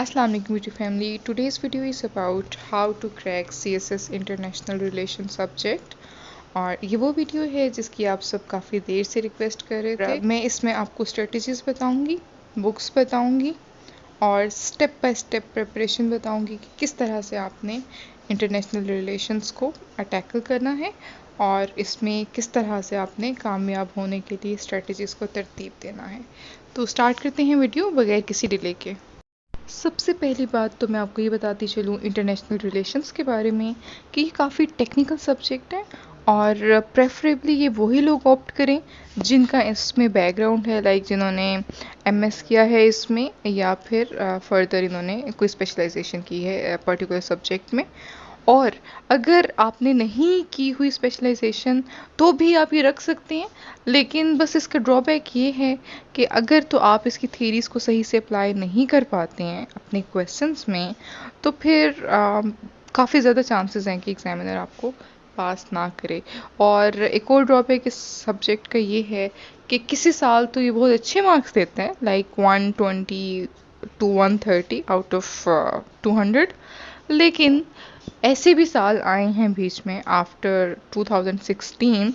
Assalamu alaikum beauty family. Today's video is about how to crack CSS International Relations subject. और ये वो video है जिसकी आप सब काफ़ी देर से रिक्वेस्ट कर रहे थे। मैं इसमें आपको स्ट्रेटजीज बताऊंगी, बुक्स बताऊंगी और स्टेप बाय स्टेप प्रिपरेशन बताऊंगी कि किस तरह से आपने इंटरनेशनल रिलेशंस को टैकल करना है और इसमें किस तरह से आपने कामयाब होने के लिए स्ट्रेटजीज को तरतीब देना है। तो स्टार्ट करते हैं वीडियो बगैर किसी डिले के। सबसे पहली बात तो मैं आपको ये बताती चलूँ इंटरनेशनल रिलेशंस के बारे में कि ये काफ़ी टेक्निकल सब्जेक्ट है और प्रेफरेबली ये वही लोग ऑप्ट करें जिनका इसमें बैकग्राउंड है, लाइक जिन्होंने एमएस किया है इसमें या फिर फर्दर इन्होंने कोई स्पेशलाइजेशन की है पर्टिकुलर सब्जेक्ट में। और अगर आपने नहीं की हुई स्पेशलाइजेशन तो भी आप ये रख सकते हैं, लेकिन बस इसका ड्रॉबैक ये है कि अगर तो आप इसकी थ्योरीज को सही से अप्लाई नहीं कर पाते हैं अपने क्वेश्चंस में तो फिर काफ़ी ज़्यादा चांसेस हैं कि एग्जामिनर आपको पास ना करे। और एक और ड्रॉबैक इस सब्जेक्ट का ये है कि किसी साल तो ये बहुत अच्छे मार्क्स देते हैं, लाइक 120 to 130 आउट ऑफ 200, लेकिन ऐसे भी साल आए हैं बीच में आफ्टर 2016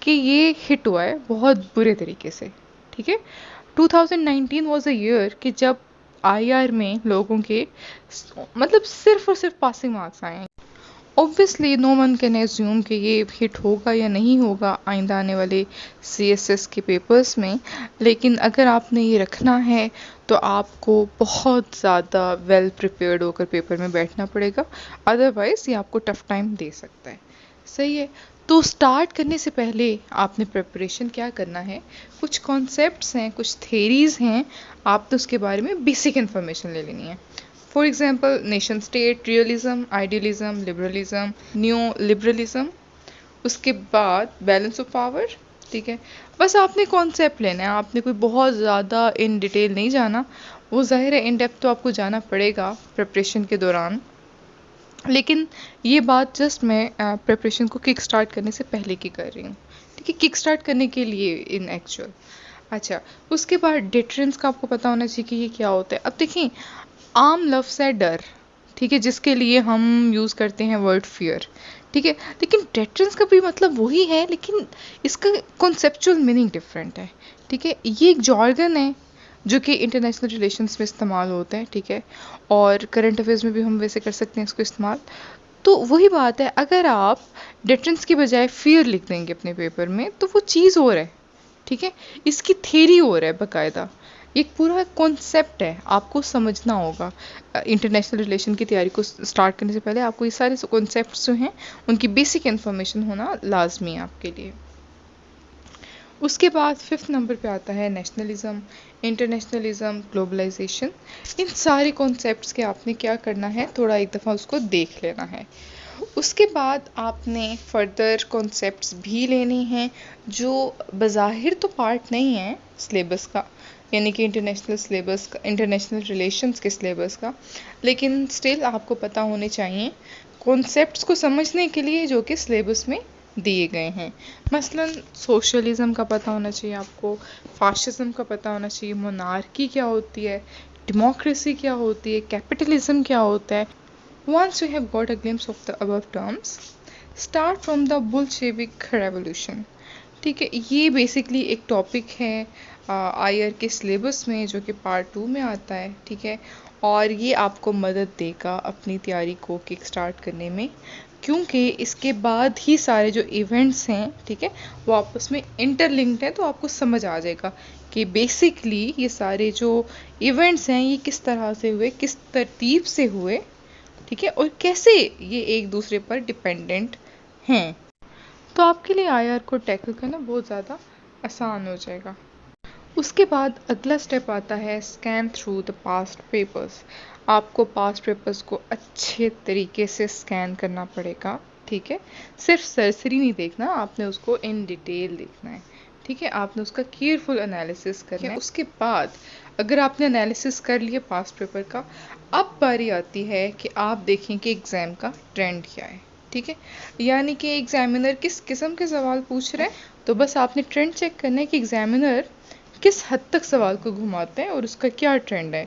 कि ये हिट हुआ है बहुत बुरे तरीके से। ठीक है, 2019 वॉज अ ईयर कि जब आईआर में लोगों के मतलब सिर्फ और सिर्फ पासिंग मार्क्स आए हैं। Obviously no one can assume कि ये हिट होगा या नहीं होगा आइंदा आने वाले सीएसएस के पेपर्स में, लेकिन अगर आपने ये रखना है तो आपको बहुत ज़्यादा वेल प्रिपेयर्ड होकर पेपर में बैठना पड़ेगा, अदरवाइज ये आपको टफ टाइम दे सकता है। सही है, तो स्टार्ट करने से पहले आपने प्रिपरेशन क्या करना है, कुछ कॉन्सेप्ट्स हैं, कुछ थेरीज हैं, आपने उसके बारे में बेसिक इन्फॉर्मेशन ले लेनी है। For example nation state, realism, idealism, liberalism, new liberalism, उसके बाद बैलेंस ऑफ पावर। ठीक है, बस आपने कॉन्सेप्ट लेना है, आपने कोई बहुत ज़्यादा इन डिटेल नहीं जाना। वो जाहिर है इन डेप्थ तो आपको जाना पड़ेगा प्रिपरेशन के दौरान, लेकिन ये बात जस्ट मैं प्रिपरेशन को किक स्टार्ट करने से पहले की कर रही हूँ। ठीक है, किक स्टार्ट करने के लिए इन एक्चुअल। अच्छा, उसके बाद डिटरेंस का आपको पता होना चाहिए कि ये क्या होता है। अब देखिए, आम लफ्ज़ है डर, ठीक है, जिसके लिए हम यूज़ करते हैं वर्ड फियर। ठीक है, लेकिन डेटरेंस का भी मतलब वही है, लेकिन इसका कॉन्सेप्चुअल मीनिंग डिफरेंट है। ठीक है, ये एक जॉर्गन है जो कि इंटरनेशनल रिलेशंस में इस्तेमाल होते हैं। ठीक है, और करंट अफेयर्स में भी हम वैसे कर सकते हैं इसको इस्तेमाल। तो वही बात है, अगर आप डेटरेंस की बजाय फियर लिख देंगे अपने पेपर में तो वो चीज़ और है। ठीक है, इसकी थेरी और है बाकायदा, एक पूरा कॉन्सेप्ट है, आपको समझना होगा। इंटरनेशनल रिलेशन की तैयारी को स्टार्ट करने से पहले आपको ये सारे कॉन्सेप्ट्स जो हैं उनकी बेसिक इन्फॉर्मेशन होना लाजमी है आपके लिए। उसके बाद 5th नंबर पे आता है नेशनलिज्म, इंटरनेशनलिज्म, ग्लोबलाइजेशन। इन सारे कॉन्सेप्ट्स के आपने क्या करना है, थोड़ा एक दफ़ा उसको देख लेना है। उसके बाद आपने फर्दर कॉन्सेप्ट्स भी लेने हैं जो बज़ाहिर तो पार्ट नहीं है सिलेबस का, यानी कि इंटरनेशनल सिलेबस का, इंटरनेशनल रिलेशंस के सिलेबस का, लेकिन स्टिल आपको पता होने चाहिए कॉन्सेप्ट्स को समझने के लिए जो कि सिलेबस में दिए गए हैं। मसलन सोशलिज्म का पता होना चाहिए आपको, फाशिज्म का पता होना चाहिए, मोनार्की क्या होती है, डेमोक्रेसी क्या होती है, कैपिटलिज्म क्या होता है। Once you have got a glimpse of the above terms, start from the Bolshevik Revolution. ठीक है, ये बेसिकली एक टॉपिक है आईआर के सिलेबस में जो कि पार्ट 2 में आता है। ठीक है, और ये आपको मदद देगा अपनी तैयारी को किक स्टार्ट करने में, क्योंकि इसके बाद ही सारे जो इवेंट्स हैं, ठीक है, वो आपस में इंटरलिंक्ड हैं, तो आपको समझ आ जाएगा कि बेसिकली ये सारे जो इवेंट्स हैं ये किस तरह से हुए, किस तरतीब से हुए। ठीक है, और कैसे ये एक दूसरे पर डिपेंडेंट हैं। तो आपके लिए आईआर को टैकल करना बहुत ज़्यादा आसान हो जाएगा। उसके बाद अगला स्टेप आता है scan through the past papers. आपको पास्ट पेपर्स को अच्छे तरीके से स्कैन करना पड़ेगा। ठीक है, सिर्फ सरसरी नहीं देखना, आपने उसको इन डिटेल देखना है। ठीक है, आपने उसका केयरफुल एनालिसिस करना है। उसके बाद अगर आपने एनालिसिस कर लिया पास्ट पेपर का, अब बारी आती है कि आप देखें कि एग्ज़ाम का ट्रेंड क्या है। ठीक है, यानी कि एग्जामिनर किस किस्म के सवाल पूछ रहे हैं, तो बस आपने ट्रेंड चेक करना है कि एग्जामिनर किस हद तक सवाल को घुमाते हैं और उसका क्या ट्रेंड है।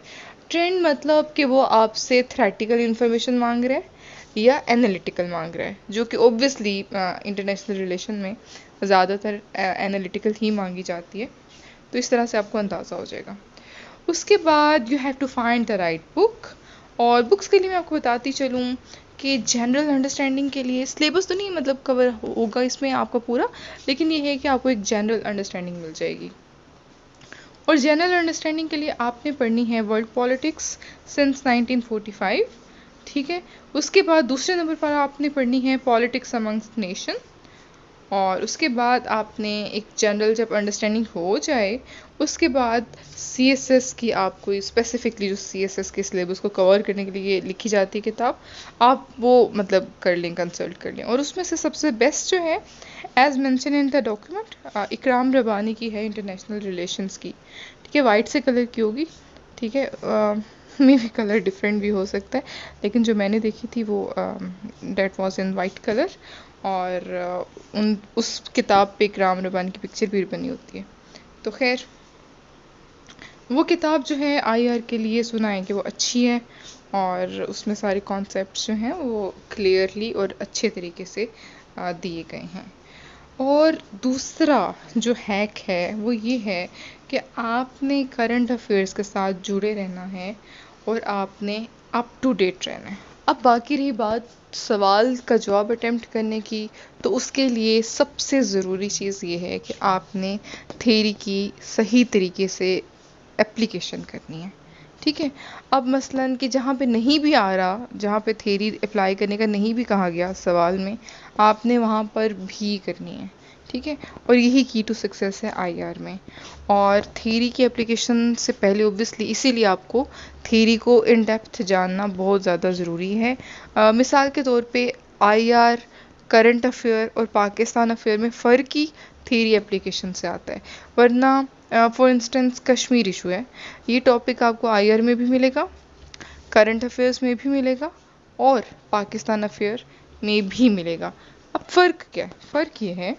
ट्रेंड मतलब कि वो आपसे थ्योरेटिकल इन्फॉर्मेशन मांग रहा है या एनालिटिकल मांग रहा है, जो कि ऑब्वियसली इंटरनेशनल रिलेशन में ज़्यादातर एनालिटिकल ही मांगी जाती है। तो इस तरह से आपको अंदाज़ा हो जाएगा। उसके बाद you have to find the right book. और बुक्स के लिए मैं आपको बताती चलूँ कि जनरल अंडरस्टैंडिंग के लिए सिलेबस तो नहीं मतलब कवर होगा इसमें आपका पूरा, लेकिन ये है कि आपको एक जनरल अंडरस्टैंडिंग मिल जाएगी। और जनरल अंडरस्टैंडिंग के लिए आपने पढ़नी है वर्ल्ड पॉलिटिक्स सिंस 1945, ठीक है। उसके बाद दूसरे नंबर पर आपने पढ़नी है पॉलिटिक्स अमंग्स्ट नेशन। और उसके बाद आपने एक जनरल जब अंडरस्टैंडिंग हो जाए, उसके बाद सीएसएस की आपको स्पेसिफिकली जो सीएसएस के सिलेबस को कवर करने के लिए लिखी जाती है किताब, आप वो मतलब कर लें, कंसल्ट कर लें। और उसमें से सबसे बेस्ट जो है as mention in the document Ikram Rabbani की है, इंटरनेशनल रिलेशंस की, ठीक है। वाइट से कलर की होगी, ठीक है। मे भी कलर डिफरेंट भी हो सकता है, लेकिन जो मैंने देखी थी वो date was in white colour. और उस किताब पे इकराम रबानी की पिक्चर भी बनी होती है। तो खैर वो किताब जो है आईआर के लिए सुना है कि वो अच्छी है, और उसमें सारे कॉन्सेप्ट्स जो हैं वो क्लियरली और अच्छे तरीके से दिए गए हैं। और दूसरा जो हैक है वो ये है कि आपने करंट अफेयर्स के साथ जुड़े रहना है और आपने अप टू डेट रहना है। अब बाकी रही बात सवाल का जवाब अटेम्प्ट करने की, तो उसके लिए सबसे ज़रूरी चीज़ ये है कि आपने थ्योरी की सही तरीके से एप्लीकेशन करनी है, ठीक है। अब मसलन कि जहाँ पे नहीं भी आ रहा, जहाँ पे थ्योरी अप्लाई करने का नहीं भी कहा गया सवाल में, आपने वहाँ पर भी करनी है, ठीक है। और यही की टू सक्सेस है आईआर में। और थ्योरी की एप्लीकेशन से पहले ऑब्वियसली इसीलिए आपको थ्योरी को इन डेप्थ जानना बहुत ज़्यादा ज़रूरी है। मिसाल के तौर पे आईआर, करंट अफेयर और पाकिस्तान अफेयर में फ़र्क ही थ्योरी एप्लीकेशन से आता है। वरना फॉर इंस्टेंस कश्मीर इशू है, ये टॉपिक आपको आईआर में भी मिलेगा, करंट अफेयर्स में भी मिलेगा और पाकिस्तान अफेयर में भी मिलेगा। अब फ़र्क क्या है? फ़र्क ये है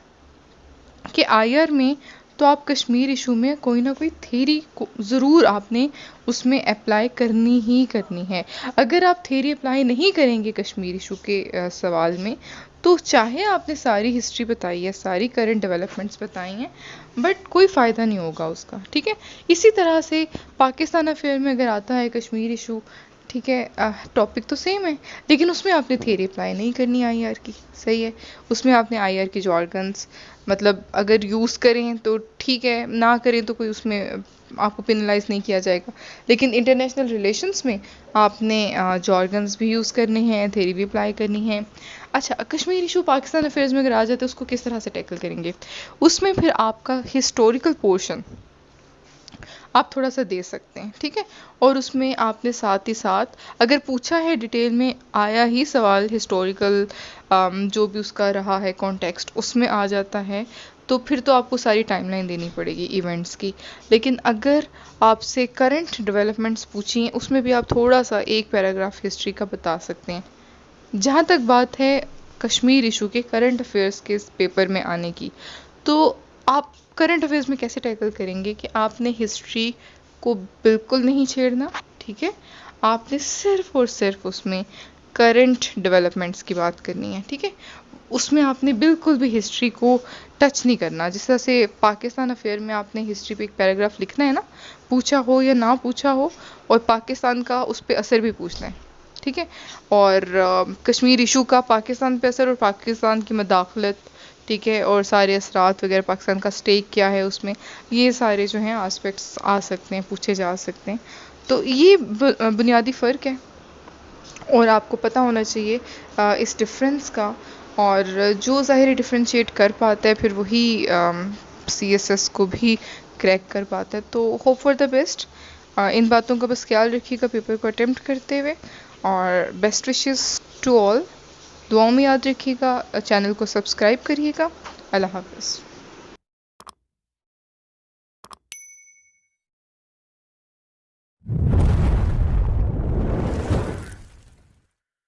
कि आईआर में तो आप कश्मीर इशू में कोई ना कोई थ्योरी को ज़रूर आपने उसमें अप्लाई करनी ही करनी है। अगर आप थ्योरी अप्लाई नहीं करेंगे कश्मीर इशू के सवाल में, तो चाहे आपने सारी हिस्ट्री बताई है, सारी करंट डेवलपमेंट्स बताई हैं, बट कोई फ़ायदा नहीं होगा उसका, ठीक है। इसी तरह से पाकिस्तान अफेयर में अगर आता है कश्मीर इशू, ठीक है, टॉपिक तो सेम है, लेकिन उसमें आपने थ्योरी अप्लाई नहीं करनी आईआर की, सही है। उसमें आपने आईआर के जॉर्गन्स मतलब अगर यूज़ करें तो ठीक है, ना करें तो कोई उसमें आपको पेनलाइज नहीं किया जाएगा। लेकिन इंटरनेशनल रिलेशंस में आपने जॉर्गन्स भी यूज़ करने हैं, थ्योरी भी अप्लाई करनी है। अच्छा, कश्मीर इशू पाकिस्तान अफेयर्स में अगर आ जाते हैं, उसको किस तरह से टैकल करेंगे? उसमें फिर आपका हिस्टोरिकल पोर्शन आप थोड़ा सा दे सकते हैं, ठीक है। और उसमें आपने साथ ही साथ अगर पूछा है डिटेल में आया ही सवाल हिस्टोरिकल जो भी उसका रहा है कॉन्टेक्स्ट उसमें आ जाता है, तो फिर तो आपको सारी टाइमलाइन देनी पड़ेगी इवेंट्स की। लेकिन अगर आपसे करंट डेवलपमेंट्स पूछी हैं, उसमें भी आप थोड़ा सा एक पैराग्राफ हिस्ट्री का बता सकते हैं। जहाँ तक बात है कश्मीर इशू के करंट अफेयर्स के पेपर में आने की, तो आप करंट अफेयर्स में कैसे टैकल करेंगे कि आपने हिस्ट्री को बिल्कुल नहीं छेड़ना, ठीक है। आपने सिर्फ और सिर्फ उसमें करंट डेवलपमेंट्स की बात करनी है, ठीक है। उसमें आपने बिल्कुल भी हिस्ट्री को टच नहीं करना। जिस तरह से पाकिस्तान अफेयर में आपने हिस्ट्री पे एक पैराग्राफ लिखना है ना, पूछा हो या ना पूछा हो, और पाकिस्तान का उस पर असर भी पूछना है, ठीक है। और कश्मीर इशू का पाकिस्तान पे असर और पाकिस्तान की मदाखलत, ठीक है, और सारे असरात वगैरह, पाकिस्तान का स्टेक क्या है उसमें, ये सारे जो हैं आस्पेक्ट्स आ सकते हैं, पूछे जा सकते हैं। तो ये बुनियादी फ़र्क है और आपको पता होना चाहिए इस डिफरेंस का। और जो ज़ाहिर डिफ्रेंशिएट कर पाता है फिर वही सीएसएस को भी क्रैक कर पाता है। तो होप फॉर द बेस्ट। इन बातों का बस ख्याल रखिएगा पेपर को अटेम्प्ट करते हुए, और बेस्ट विशेस टू ऑल। दुआओं में याद रखिएगा, चैनल को सब्सक्राइब करिएगा। अल्लाह हाफ़िज़।